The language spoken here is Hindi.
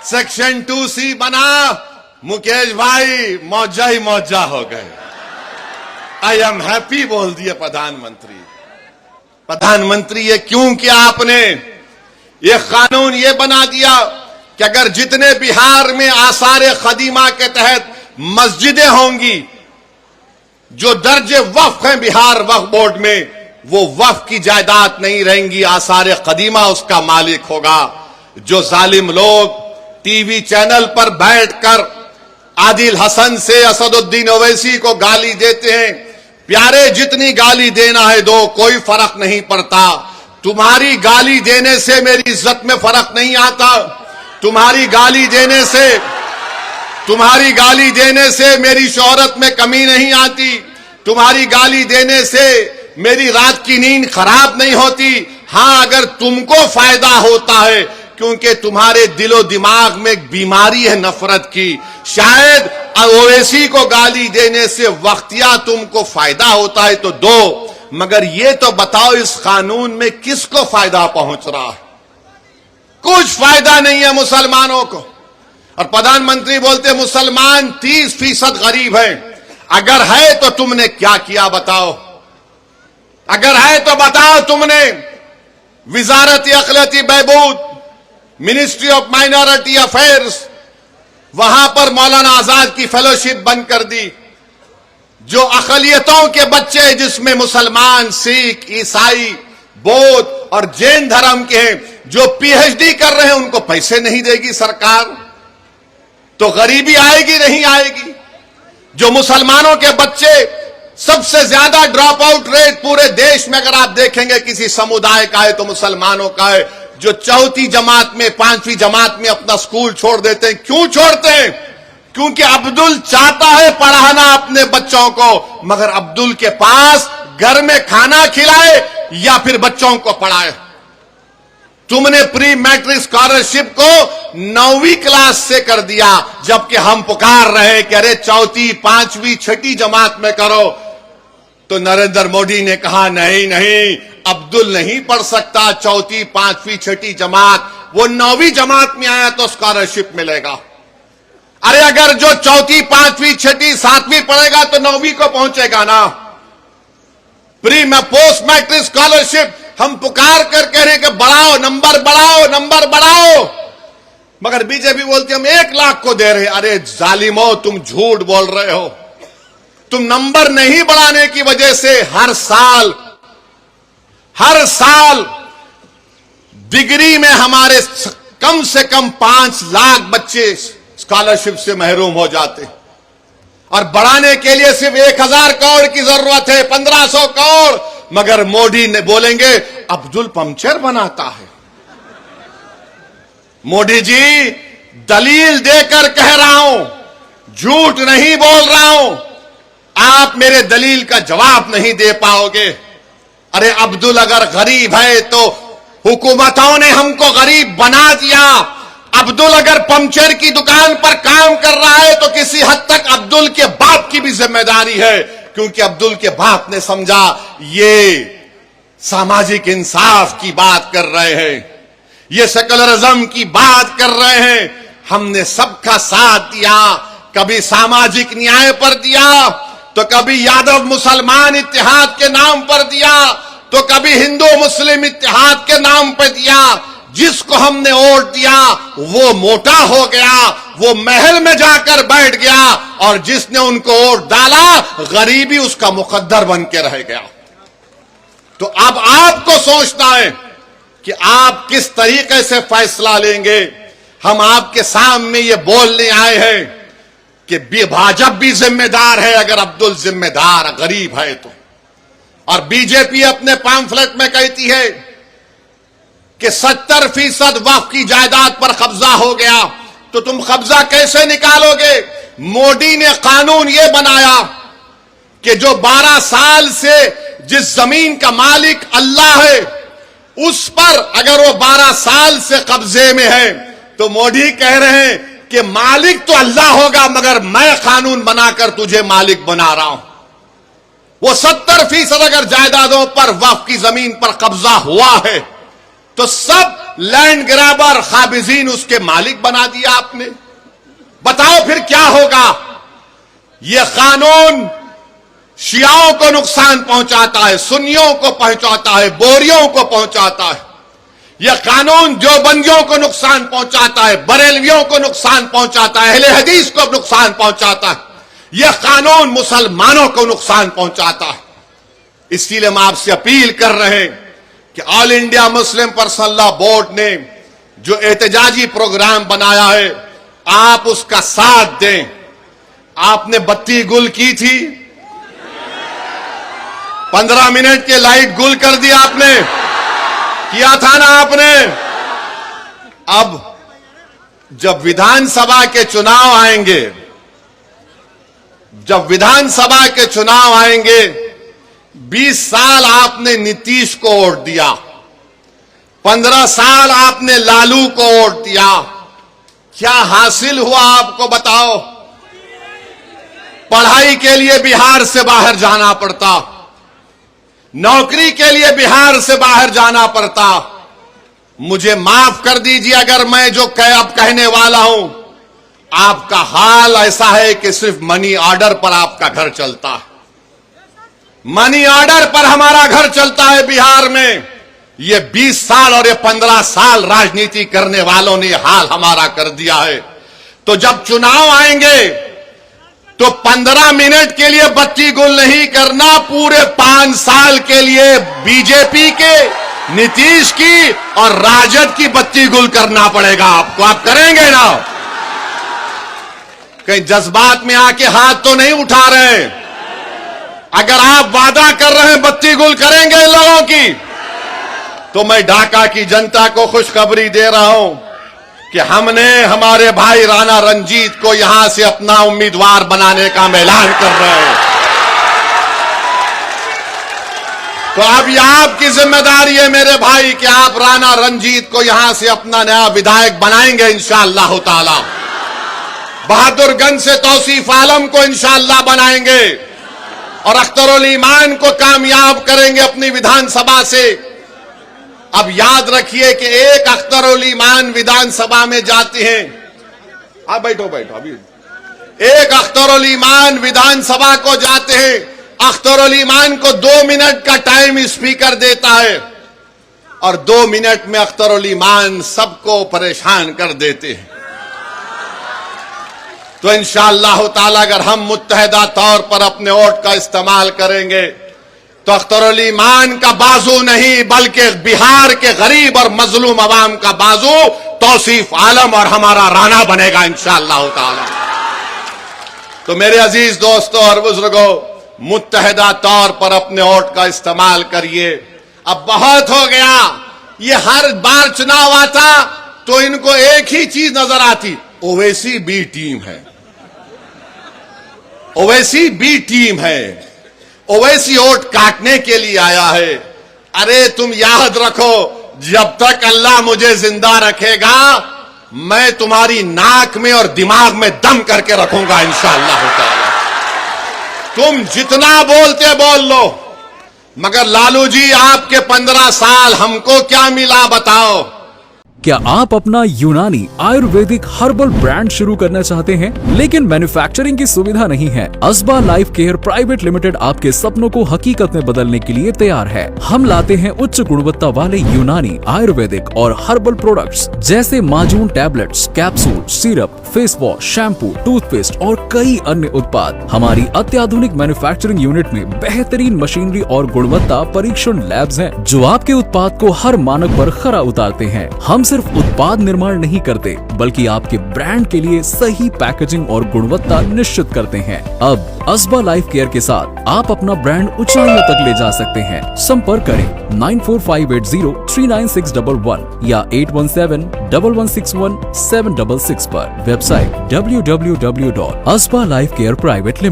सेक्शन 2C बना, मुकेश भाई मौजा ही मौजा हो गए। आई एम हैप्पी बोल दिए प्रधानमंत्री। प्रधानमंत्री ये क्यों किया आपने? ये कानून ये बना दिया कि अगर जितने बिहार में आसार खदीमा के तहत मस्जिदें होंगी, जो दर्जे वक्फ हैं बिहार वक्फ बोर्ड में, वो वक्फ की जायदाद नहीं रहेंगी, आसार कदीमा उसका मालिक होगा। जो जालिम लोग टीवी चैनल पर बैठकर आदिल हसन से असदुद्दीन ओवैसी को गाली देते हैं, प्यारे जितनी गाली देना है दो, कोई फर्क नहीं पड़ता। तुम्हारी गाली देने से मेरी इज्जत में फर्क नहीं आता, तुम्हारी गाली देने से मेरी शोहरत में कमी नहीं आती, तुम्हारी गाली देने से मेरी रात की नींद खराब नहीं होती। हां, अगर तुमको फायदा होता है क्योंकि तुम्हारे दिलो दिमाग में एक बीमारी है नफरत की, शायद ओवैसी को गाली देने से वक्तिया तुमको फायदा होता है तो दो, मगर ये तो बताओ इस कानून में किसको फायदा पहुंच रहा है? कुछ फायदा नहीं है मुसलमानों को। और प्रधानमंत्री बोलते मुसलमान 30% गरीब है। अगर है तो तुमने क्या किया बताओ? अगर है तो बताओ तुमने विजारत अक़लियती बहबूद, मिनिस्ट्री ऑफ माइनॉरिटी अफेयर्स, वहां पर मौलाना आजाद की फेलोशिप बंद कर दी। जो अक़लियतों के बच्चे जिसमें मुसलमान, सिख, ईसाई, बौद्ध और जैन धर्म के हैं, जो पीएचडी कर रहे हैं, उनको पैसे नहीं देगी सरकार, तो गरीबी आएगी नहीं आएगी? जो मुसलमानों के बच्चे, सबसे ज्यादा ड्रॉप आउट रेट पूरे देश में अगर आप देखेंगे किसी समुदाय का है तो मुसलमानों का है। जो चौथी जमात में, 5वीं जमात में अपना स्कूल छोड़ देते हैं, क्यों छोड़ते हैं? क्योंकि अब्दुल चाहता है पढ़ाना अपने बच्चों को, मगर अब्दुल के पास घर में खाना खिलाए या फिर बच्चों को पढ़ाए। तुमने प्री मैट्रिक स्कॉलरशिप को 9वीं क्लास से कर दिया, जबकि हम पुकार रहे हैं कि अरे चौथी, 5वीं, 6ठी जमात में करो। तो नरेंद्र मोदी ने कहा नहीं नहीं, अब्दुल नहीं पढ़ सकता चौथी, 5वीं, 6ठी जमात, वो 9वीं जमात में आया तो स्कॉलरशिप मिलेगा। अरे अगर जो चौथी, 5वीं, 6ठी, 7वीं पढ़ेगा तो 9वीं को पहुंचेगा ना। प्री में पोस्ट मैट्रिक स्कॉलरशिप हम पुकार कर कह रहे हैं कि बढ़ाओ, नंबर बढ़ाओ, नंबर बढ़ाओ, मगर बीजेपी बोलती हम 1 लाख को दे रहे। अरे जालिमो, तुम झूठ बोल रहे हो। तुम नंबर नहीं बढ़ाने की वजह से हर साल डिग्री में हमारे कम से कम 5 लाख बच्चे स्कॉलरशिप से महरूम हो जाते, और बढ़ाने के लिए सिर्फ 1000 करोड़ की जरूरत है, 1500 करोड़। मगर मोदी ने बोलेंगे अब्दुल पंक्चर बनाता है। मोदी जी, दलील देकर कह रहा हूं, झूठ नहीं बोल रहा हूं। आप मेरे दलील का जवाब नहीं दे पाओगे। अरे अब्दुल अगर गरीब है तो हुकूमतों ने हमको गरीब बना दिया। अब्दुल अगर पंक्चर की दुकान पर काम कर रहा है तो किसी हद तक अब्दुल के बाप की भी जिम्मेदारी है, क्योंकि अब्दुल के बाप ने समझा ये सामाजिक इंसाफ की बात कर रहे हैं, ये सेकुलरिज्म की बात कर रहे हैं। हमने सबका साथ दिया, कभी सामाजिक न्याय पर दिया, तो कभी यादव मुसलमान इत्तेहाद के नाम पर दिया, तो कभी हिंदू मुस्लिम इत्तेहाद के नाम पर दिया। जिसको हमने वोट दिया वो मोटा हो गया, वो महल में जाकर बैठ गया, और जिसने उनको वोट डाला गरीबी उसका मुकद्दर बन के रह गया। तो अब आपको सोचना है कि आप किस तरीके से फैसला लेंगे। हम आपके सामने ये बोलने आए हैं कि भाजपा भी जिम्मेदार है अगर अब्दुल जिम्मेदार गरीब है तो। और बीजेपी अपने पैम्फलेट में कहती है कि 70% वक्फ की जायदाद पर कब्जा हो गया, तो तुम कब्जा कैसे निकालोगे? मोदी ने कानून यह बनाया कि जो 12 साल से जिस जमीन का मालिक अल्लाह है, उस पर अगर वो 12 साल से कब्जे में है, तो मोदी कह रहे हैं कि मालिक तो अल्लाह होगा, मगर मैं कानून बनाकर तुझे मालिक बना रहा हूं। वो 70% अगर जायदादों पर वक्फ की जमीन पर कब्जा हुआ है, तो सब लैंड ग्रैबर खाबिजीन उसके मालिक बना दिया आपने। बताओ फिर क्या होगा? यह कानून शियाओं को नुकसान पहुंचाता है, सुन्नियों को पहुंचाता है, बोरियों को पहुंचाता है। यह कानून देवबंदियों को नुकसान पहुंचाता है, बरेलवियों को नुकसान पहुंचाता है, अहले हदीस को नुकसान पहुंचाता है। यह कानून मुसलमानों को नुकसान पहुंचाता है। इसलिए हम आपसे अपील कर रहे हैं कि all India Muslim personal law board ने जो एहतजाजी प्रोग्राम बनाया है, आप उसका साथ दें। आपने बत्ती गुल की थी, 15 मिनट के लाइट गुल कर दी आपने, किया था ना आपने। अब जब विधानसभा के चुनाव आएंगे, जब विधानसभा के चुनाव आएंगे, 20 साल आपने नीतीश को वोट दिया, 15 साल आपने लालू को वोट दिया। क्या हासिल हुआ आपको बताओ? पढ़ाई के लिए बिहार से बाहर जाना पड़ता, नौकरी के लिए बिहार से बाहर जाना पड़ता। मुझे माफ कर दीजिए अगर मैं जो अब कहने वाला हूं, आपका हाल ऐसा है कि सिर्फ मनी ऑर्डर पर आपका घर चलता है। मनी ऑर्डर पर हमारा घर चलता है बिहार में। ये 20 साल और ये 15 साल राजनीति करने वालों ने हाल हमारा कर दिया है। तो जब चुनाव आएंगे तो 15 मिनट के लिए बत्ती गुल नहीं करना, पूरे 5 साल के लिए बीजेपी के, नीतीश की और राजद की बत्ती गुल करना पड़ेगा आपको। आप करेंगे ना? कहीं जज्बात में आके हाथ तो नहीं उठा रहे? अगर आप वादा कर रहे हैं बत्ती गुल करेंगे लोगों की, तो मैं ढाका की जनता को खुशखबरी दे रहा हूं कि हमने हमारे भाई राणा रंजीत को यहां से अपना उम्मीदवार बनाने का ऐलान कर रहे हैं। तो अब यह आपकी जिम्मेदारी है मेरे भाई कि आप राणा रंजीत को यहां से अपना नया विधायक बनाएंगे इंशाअल्लाह ताला। बहादुरगंज से तौसीफ आलम को इंशाअल्लाह बनाएंगे और अख्तरुल ईमान को कामयाब करेंगे अपनी विधानसभा से। अब याद रखिए कि एक अख्तरुल ईमान विधानसभा में जाते हैं। आप बैठो बैठो, अभी एक अख्तरुल ईमान विधानसभा को जाते हैं, अख्तरुल ईमान को 2 मिनट का टाइम स्पीकर देता है और 2 मिनट में अख्तरुल ईमान सबको परेशान कर देते हैं। तो इंशाअल्लाह ताला अगर हम मुत्तहदा तौर पर अपने वोट का इस्तेमाल करेंगे तो अख्तरुल ईमान का बाजू नहीं बल्कि बिहार के गरीब और मजलूम अवाम का बाजू तौसीफ आलम और हमारा राणा बनेगा इंशाअल्लाह ताला। तो मेरे अजीज दोस्तों और बुजुर्गों, मुत्तहदा तौर पर अपने वोट का इस्तेमाल करिए। अब बहुत हो गया, ये हर बार चुनाव आता तो इनको एक ही चीज नजर आती, ओवैसी बी टीम है, ओवैसी बी टीम है, ओवैसी वोट काटने के लिए आया है। अरे तुम याद रखो, जब तक अल्लाह मुझे जिंदा रखेगा मैं तुम्हारी नाक में और दिमाग में दम करके रखूंगा इंशाअल्लाह ताला। तुम जितना बोलते बोल लो, मगर लालू जी आपके 15 साल हमको क्या मिला बताओ? क्या आप अपना यूनानी आयुर्वेदिक हर्बल ब्रांड शुरू करना चाहते हैं लेकिन मैन्युफैक्चरिंग की सुविधा नहीं है? अस्बा लाइफ केयर प्राइवेट लिमिटेड आपके सपनों को हकीकत में बदलने के लिए तैयार है। हम लाते हैं उच्च गुणवत्ता वाले यूनानी आयुर्वेदिक और हर्बल प्रोडक्ट्स जैसे माजून tablets, capsule, syrup, face wash, shampoo, toothpaste और कई अन्य उत्पाद। हमारी अत्याधुनिक मैन्युफैक्चरिंग यूनिट में बेहतरीन मशीनरी और गुणवत्ता परीक्षण लैब्स हैं जो आपके उत्पाद को हर मानक पर खरा उतारते हैं। हम सिर्फ उत्पाद निर्माण नहीं करते बल्कि आपके ब्रांड के लिए सही पैकेजिंग और गुणवत्ता निश्चित करते हैं। अब अस्बा लाइफ केयर के साथ आप अपना ब्रांड ऊंचाइयों तक ले जा सकते हैं। संपर्क करें 9458039611 या 8171161766 पर। Website www.asbalifecareprivate